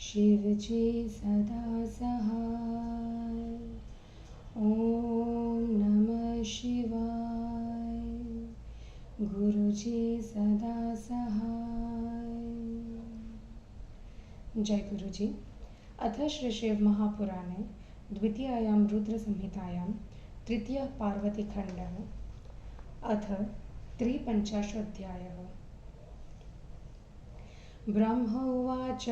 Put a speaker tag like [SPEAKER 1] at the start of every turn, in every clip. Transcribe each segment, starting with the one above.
[SPEAKER 1] शिवजी सदा सहाय। ओम नमः शिवाय। गुरुजी सदा सहाय। जय गुरुजी। अथ श्री शिव महापुराणे द्वितीयायां रुद्रसंहितायां तृतीयः पार्वतीखण्डः अथ त्रिपञ्चाशोऽध्यायः। ब्रह्म उवाच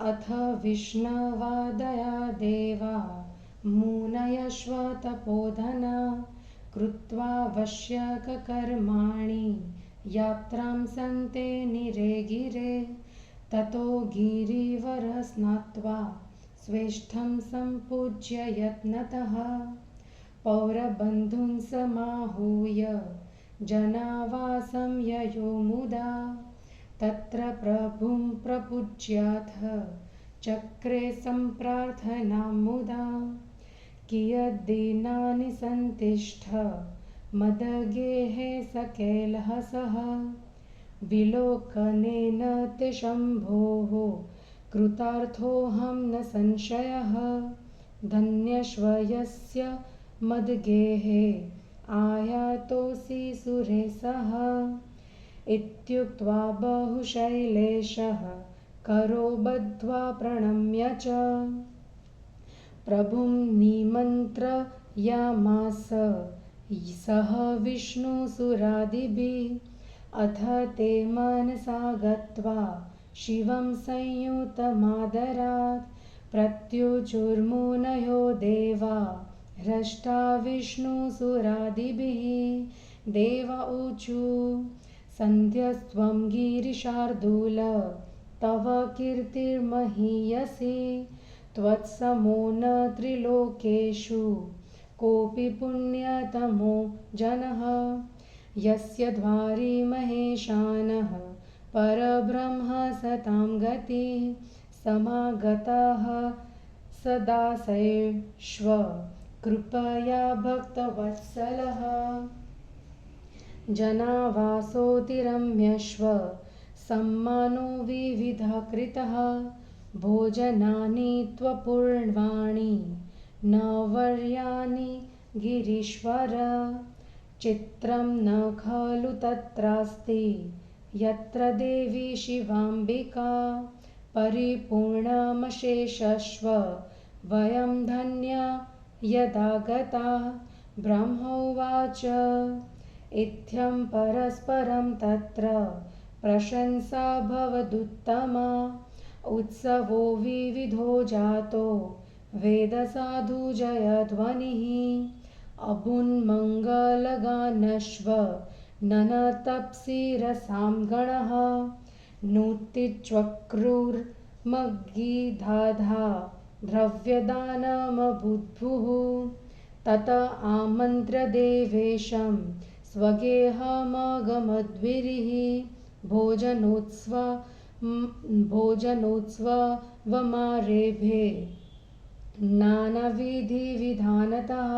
[SPEAKER 1] अथ विष्णवादया देवा मुनयश्व तपोधना कृत्वा वश्यकर्माणि यात्रां सन्ते निरे गिरे ततो गिरिवरः स्नात्वा स्वेष्ठं सम्पूज्य यत्नतः पौरबन्धून् समाहूय जनावासं ययो मुदा तत्र प्रभुं प्रपूज्याथ चक्रे सम्प्रार्थनां मुदा कियद्दिनानि सन्तिष्ठ मदगेहे सकेलहसः विलोकनेन ते शम्भोः कृतार्थोऽहं न संशयः धन्यश्वयस्य मद्गेहे आयातोऽसि सुरेशः इत्युक्त्वा बहुशैलेशः करो बद्ध्वा प्रणम्य च प्रभुं निमन्त्रयामास सह विष्णुसुरादिभिः अथ ते मनसा गत्वा शिवं संयुतमादरात् प्रत्युचुर्मुनयो देवा हृष्टा विष्णुसुरादिभिः देवा ऊचु सन्ध्यस्त्वं गिरिशार्दूल तव कीर्तिर्महीयसी त्वत्समो न त्रिलोकेषु कोऽपि पुण्यतमो जनः यस्य द्वारि महेशानः परब्रह्म सतां गतिः समागतः सदाशैश्व कृपया भक्तवत्सलः जनावासोऽतिरम्यश्व सम्मानो विविधः कृतः भोजनानि त्वपूर्वाणि न वर्याणि गिरीश्वर चित्रं न खलु तत्रास्ति यत्र देवी शिवाम्बिका परिपूर्णमशेषस्व वयं धन्या यदा गता ब्रह्मोवाच इत्थं परस्परं तत्र प्रशंसा भवदुत्तमा उत्सवो विविधो जातो वेदसाधुजयध्वनिः अभून्मङ्गलगानश्व ननतप्सिरसां गणः नूतिच्वक्रुर्मगीधाधा द्रव्यदानमबुद्भुः तत आमन्त्र्य देवेशं स्वगेहमगमद्भिरिः भोजनोत्सवमारेभे नानाविधिविधानतः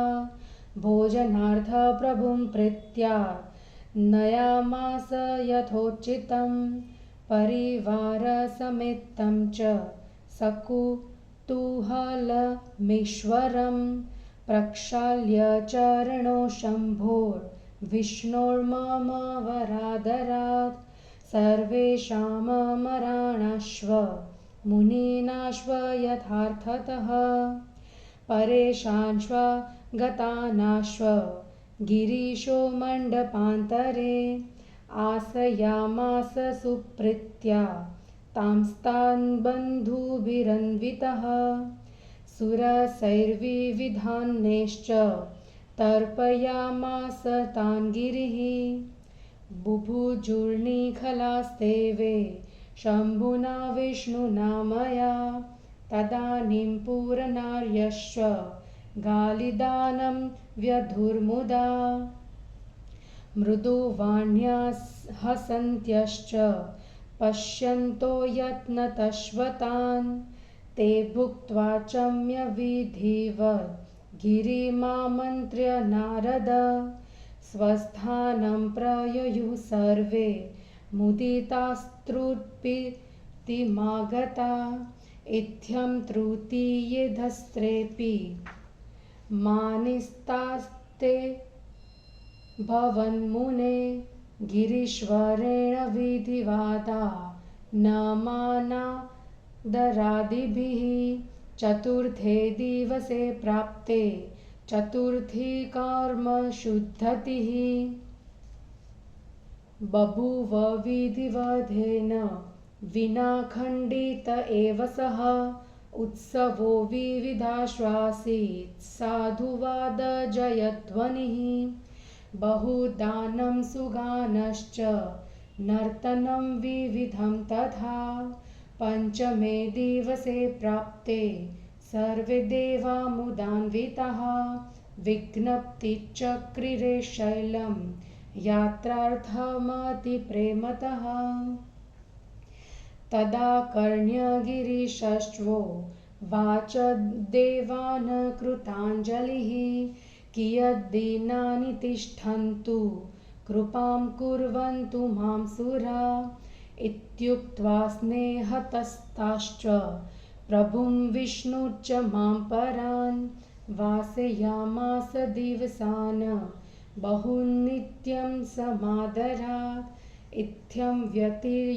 [SPEAKER 1] भोजनार्थ प्रभुं प्रीत्या नयामास यथोचितं परिवारसमेतं च सकुतूहलमीश्वरं प्रक्षाल्य चरणो शम्भोर्विष्णोर्मम वरादरात् सर्वेषाममराणाश्व मुनीनाश्व यथार्थतः परेशान्श्व गतानाश्व गिरीशो मण्डपान्तरे आसयामास सुप्रीत्या तांस्तान् बन्धुभिरन्वितः सुरसैर्विविधान्यैश्च तर्पयामास तान् गिरिः बुभुजुर्निखलास्तेवे शम्भुना विष्णुना मया तदानीं पूरनार्यश्व गालिदानं व्यधुर्मुदा मृदुवाण्या हसन्त्यश्च पश्यन्तो यत्नतश्वतान् ते भुक्त्वा चम्यविधिवत् गिरिमामन्त्र्य नारद स्वस्थानं प्रययुः सर्वे मुदितास्त्रुट्पीतिमागता इत्थं तृतीयेधस्त्रेऽपि मानिस्तास्ते भवन्मुने गिरीश्वरेण विधिवादा न मानादरादिभिः चतुर्थे दिवसे प्राप्ते चतुर्थी कर्मशुद्धतिः बभूव विधिवधेन विना खण्डित एव सः उत्सवो विविधाश्वासीत् साधुवादजयध्वनिः बहुदानं सुगानश्च नर्तनं विविधं तथा पञ्चमे दिवसे प्राप्ते सर्वे देवा मुदान्विताः विज्ञप्तिचक्रिरे शैलं यात्रार्थमतिप्रेमतः तदा कर्ण्यगिरिशश्वो वाच देवान् कृताञ्जलिः कियद्दिनानि तिष्ठन्तु कृपां कुर्वन्तु मां सुरा इत्युक्त्वा स्नेहतस्ताश्च प्रभुं विष्णुश्च मां परान् वासयामास दिवसान् बहुन्नित्यं समादरात् इत्थं व्यतीर्युर्दिवसा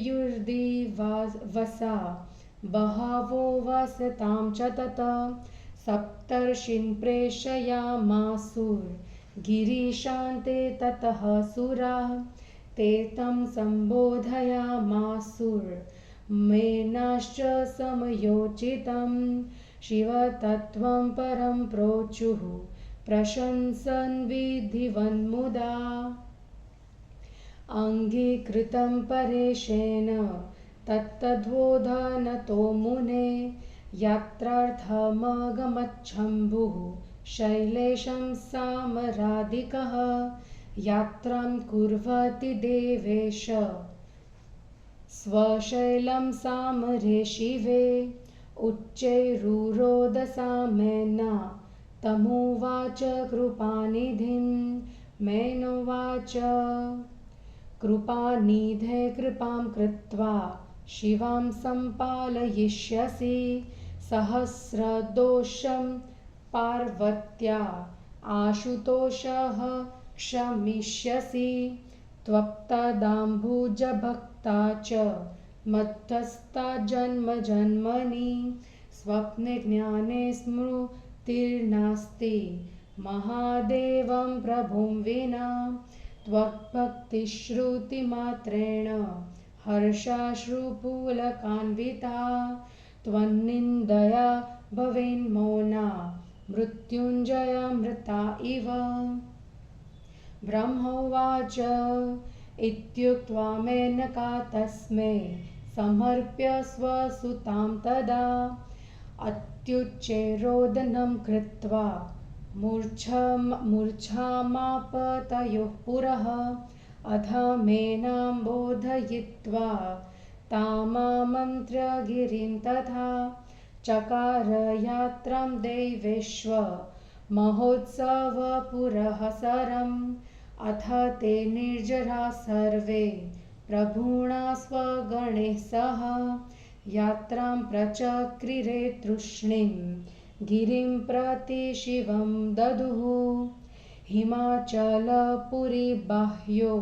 [SPEAKER 1] बहवो वसतां च तत सप्तर्षीन् प्रेषयामासुर्गिरीशान्ते ततः सुराः ते तं सम्बोधयामासुर्मेनाश्च समयोचितं शिवतत्त्वं परं प्रोचुः प्रशंसन् विधिवन्मुदा अङ्गीकृतं परेशेन तत्तद्वोधनतो मुने यात्रार्थमगमच्छम्भुः शैलेशं सामरादिकः यात्रां कुर्वति देवेश स्वशैलं सामरे शिवे उच्चैरुरोदसामेन तमुवाच कृपानिधिं मेनोवाच कृपानिधे कृपां कृत्वा शिवां सम्पालयिष्यसि सहस्रदोषं पार्वत्या आशुतोषः क्षमिष्यसि त्वत्तदाम्बुजभक्ता च मध्यस्था जन्मजन्मनि स्वप्ने ज्ञाने स्मृतिर्नास्ति महादेवं प्रभुं विना त्वद्भक्तिश्रुतिमात्रेण हर्षाश्रुपुलकान्विता त्वन्निन्दया भवेन्मौना मृत्युञ्जयामृता इव ब्रह्मोवाच इत्युक्त्वा मेनका तस्मै समर्प्य स्वसुतां तदा अत्युच्चैरोदनं कृत्वा मूर्छामापतयोः पुरः अधमेनां बोधयित्वा तामामन्त्र्य गिरिं तथा चकार यात्रां देवेश्व महोत्सवपुरःसरम् अथ ते निर्जरा सर्वे प्रभुणा स्वगणैः सह यात्रां प्रचक्रिरे तृष्णीं गिरिं प्रति शिवं ददुः हिमाचलपुरी बाह्यो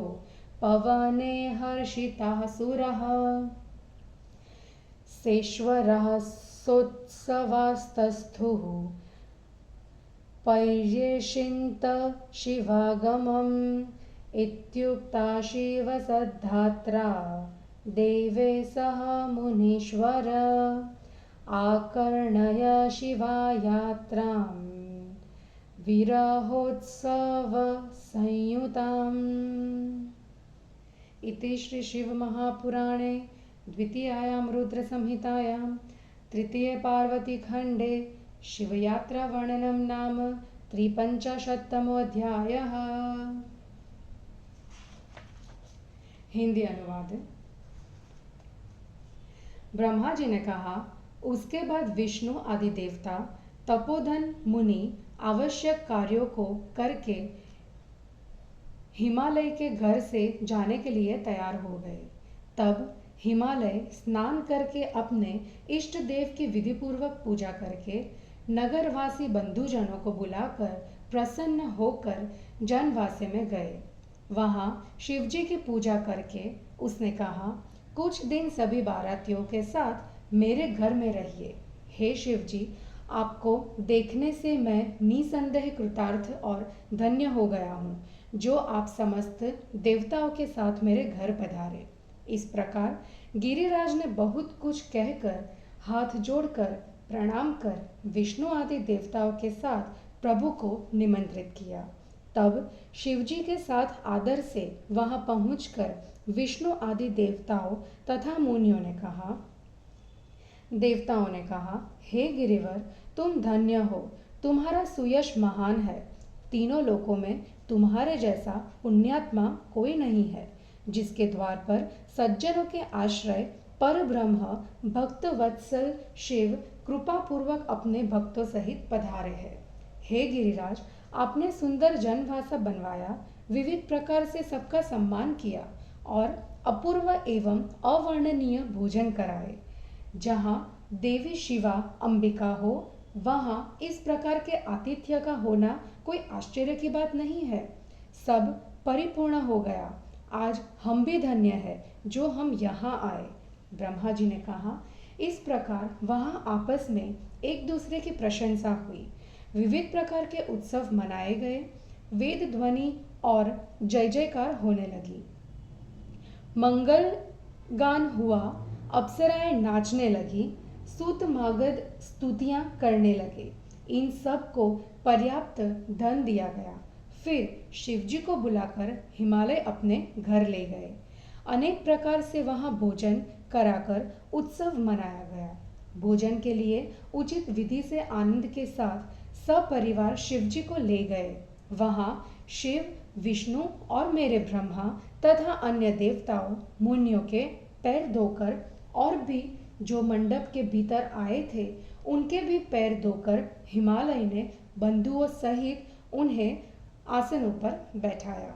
[SPEAKER 1] पवने हर्षिताः सुरः सेश्वरः सोत्सवास्तस्थुः पर्येषिन्त शिवागमम् इत्युक्ता शिवसद्धात्रा देवे सह मुनीश्वर आकर्णय शिवायात्रां विरहोत्सवसंयुताम् इति श्री शिवमहापुराणे द्वितीयायां रुद्रसंहितायां तृतीये पार्वतीखण्डे शिवयात्रावर्णनं नाम 53तमोऽध्यायः। हिंदी अनुवाद। ब्रह्मा जी ने कहा, उसके बाद विष्णु आदि देवता तपोधन मुनि आवश्यक कार्यों को करके हिमालय के घर से जाने के लिए तैयार हो गए। तब हिमालय स्नान करके अपने इष्ट देव की विधिपूर्वक पूजा करके नगरवासी बंधुजनों को बुलाकर प्रसन्न होकर जनवासे में गए। वहां शिवजी की पूजा करके उसने कहा, कुछ दिन सभी बारातियों के साथ मेरे घर में रहिए। हे शिवजी, आपको देखने से मैं निसंदेह कृतार्थ और धन्य हो गया हूँ, जो आप समस्त देवताओं के साथ मेरे घर पधारे। इस प्रकार गिरिराज ने बहुत कुछ कहकर, हाथ जोड़कर प्रणाम कर विष्णु आदि देवताओं के साथ प्रभु को निमंत्रित किया। तब शिवजी के साथ आदर से वहां पहुंचकर विष्णु आदि देवताओं तथा देवताओं ने कहा, हे गिरिवर, तुम धन्य हो, तुम्हारा सुयश महान है। तीनों लोकों में तुम्हारे जैसा पुण्यात्मा कोई नहीं है, जिसके द्वार पर सज्जनों के आश्रय पर ब्रह्म भक्त वत्सल शिव कृपा पूर्वक अपने भक्तों सहित पधारे हैं। हे गिरिराज, आपने सुंदर जनभाषा बनवाया, विविध प्रकार से सबका सम्मान किया और अपूर्व एवं अवर्णनीय भोजन कराए। जहाँ देवी शिवा अंबिका हो, वहाँ इस प्रकार के आतिथ्य का होना कोई आश्चर्य की बात नहीं है। सब परिपूर्ण हो गया। आज हम भी धन्य है जो हम यहाँ आए। ब्रह्मा जी ने कहा। इस प्रकार वहाँ आपस में एक दूसरे की प्रशंसा हुई। विविध प्रकार के उत्सव मनाए गए। वेद ध्वनि और जय जयकार होने लगी। मंगल गान हुआ। अप्सराएं नाचने लगी। सूत मागध स्तुतियां करने लगे। इन सब को पर्याप्त धन दिया गया। फिर शिवजी को बुलाकर हिमालय अपने घर ले गए। अनेक प्रकार से वहां भोजन कराकर उत्सव मनाया गया। भोजन के लिए उचित विधि से आनंद के साथ सपरिवार शिवजी को ले गए। वहां शिव, विष्णु और मेरे ब्रह्मा तथा अन्य देवताओं मुनियों के पैर धोकर और भी जो मंडप के भीतर आए थे उनके भी पैर धोकर हिमालय ने बंधुओं सहित उन्हें आसनों पर बैठाया।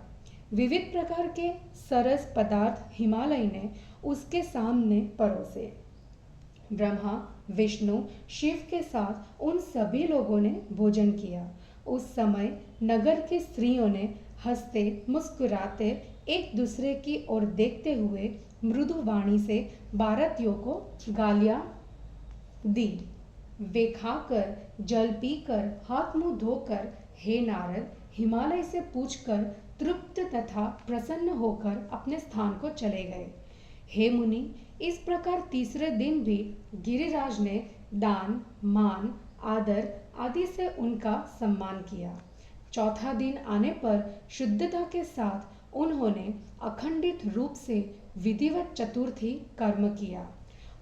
[SPEAKER 1] विविध प्रकार के सरस पदार्थ हिमालय ने उसके सामने परोसे। ब्रह्मा, विष्णु, शिव के साथ उन सभी लोगों ने भोजन किया। उस समय नगर की स्त्रियों ने हंसते मुस्कुराते एक दूसरे की ओर देखते हुए मृदु वाणी से बारातियों को गालियां दी। वे खाकर, जल पीकर, हाथ मुंह धोकर हे नारद, हिमालय से पूछकर तृप्त तथा प्रसन्न होकर अपने स्थान को चले गए। हे मुनि, इस प्रकार तीसरे दिन भी गिरिराज ने दान, मान, आदर आदि से उनका सम्मान किया। चौथा दिन आने पर शुद्धता के साथ उन्होंने अखंडित रूप से विधिवत चतुर्थी कर्म किया।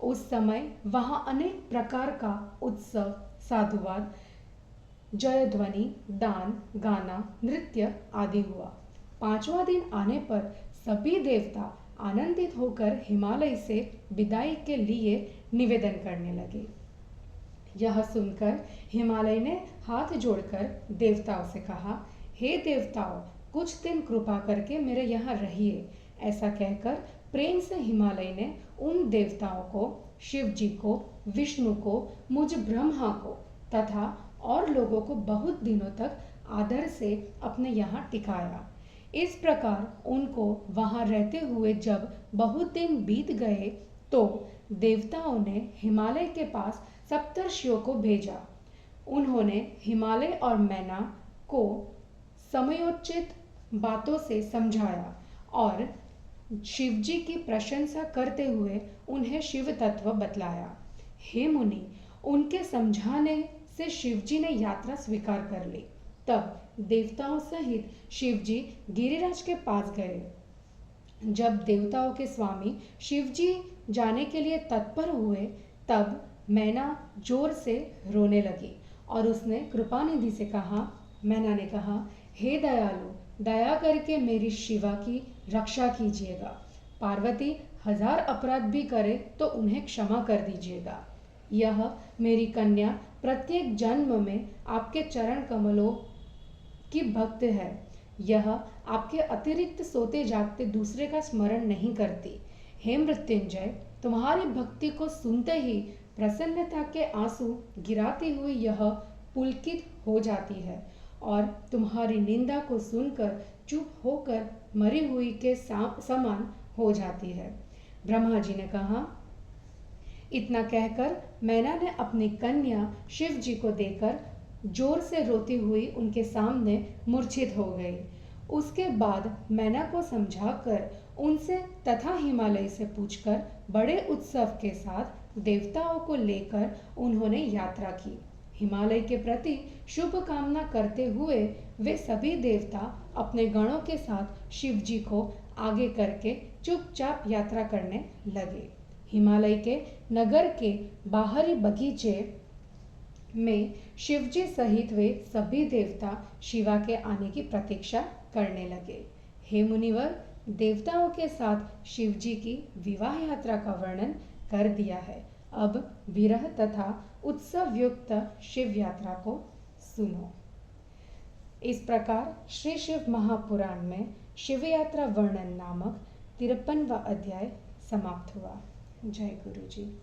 [SPEAKER 1] उस समय वहां अनेक प्रकार का उत्सव, साधुवाद, जयध्वनि, दान, गाना, नृत्य आदि हुआ। पांचवा दिन आने पर सभी देवता आनंदित होकर हिमालय से विदाई के लिए निवेदन करने लगे। यह सुनकर हिमालय ने हाथ जोड़कर देवताओं से कहा, हे देवताओं, कुछ दिन कृपा करके मेरे यहाँ रहिए। ऐसा कहकर प्रेम से हिमालय ने उन देवताओं को, शिव जी को, विष्णु को, मुझ ब्रह्मा को तथा और लोगों को बहुत दिनों तक आदर से अपने यहाँ टिकाया। इस प्रकार उनको वहां रहते हुए जब बहुत दिन बीत गए तो देवताओं ने हिमालय के पास सप्तर्षियों को भेजा। उन्होंने हिमालय और मैना को समयोचित बातों से समझाया और शिवजी की प्रशंसा करते हुए उन्हें शिव तत्व बतलाया। हे मुनि, उनके समझाने से शिवजी ने यात्रा स्वीकार कर ली। तब देवताओं सहित शिवजी गिरिराज के पास गए। जब देवताओं के स्वामी शिवजी जाने के लिए तत्पर हुए तब मैना जोर से रोने लगी और उसने कृपानिधि से कहा। मैना ने कहा, हे दयालु, दया करके मेरी शिवा की रक्षा कीजिएगा। पार्वती 1000 अपराध भी करे तो उन्हें क्षमा कर दीजिएगा। यह मेरी कन्या प्रत्येक जन्म में आपके चरण कमलों की भक्त है। यह आपके अतिरिक्त सोते जागते दूसरे का स्मरण नहीं करती। हे मृत्युंजय, तुम्हारी भक्ति को सुनते ही प्रसन्नता के आंसू गिराती हुई यह पुलकित हो जाती है और तुम्हारी निंदा को सुनकर चुप होकर मरी हुई के समान हो जाती है। ब्रह्मा जी ने कहा। इतना कहकर मैना ने अपनी कन्या शिव जी को देकर जोर से रोती हुई उनके सामने मूर्छित हो गई। उसके बाद मैना को समझाकर उनसे तथा हिमालय से पूछकर बड़े उत्सव के साथ देवताओं को लेकर उन्होंने यात्रा की। हिमालय के प्रति शुभ कामना करते हुए वे सभी देवता अपने गणों के साथ शिव जी को आगे करके चुपचाप यात्रा करने लगे। हिमालय के नगर के बाहरी बगीचे में शिवजी सहित वे सभी देवता शिवा के आने की प्रतीक्षा करने लगे। हे मुनिवर, देवताओं के साथ शिवजी की विवाह यात्रा का वर्णन कर दिया है। अब विरह तथा उत्सव युक्त शिव यात्रा को सुनो। इस प्रकार श्री शिव महापुराण में शिव यात्रा वर्णन नामक 53वां अध्याय समाप्त हुआ। जय गुरु जी।